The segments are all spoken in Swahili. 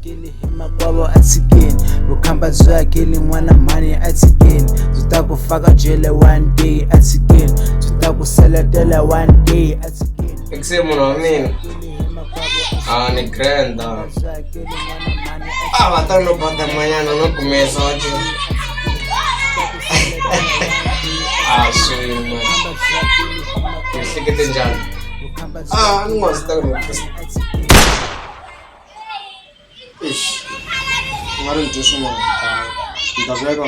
Kili hima kwabo atsikeni vukhamba byakili n'wana mhani atsikeni byi ta ku faka jele one day atsikeni byi ta ku seletela one day atsikeni Exe munhu wa mina ni granda va ta no bata manyana no kumesa wacho swima tihlekete njhani ni nga swi ta ku ish ku nga ri dyo swin'wana ni ta veka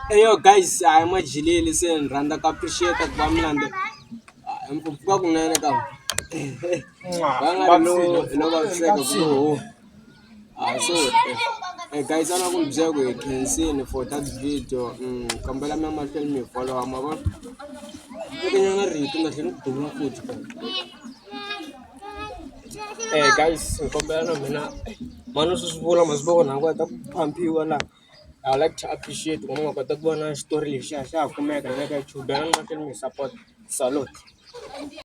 Hey yo guys, I'm a Jili listen, Randa appreciate that Bamland. I'm from Pukunana. So hey guys, I'm going to we can see for that video. Kambala mama tell me follow amago. Hey guys, kambala mina Manus Bula must go on what up pump you ala. I like to appreciate one of the story. Share, come back and make a children, support. Salute.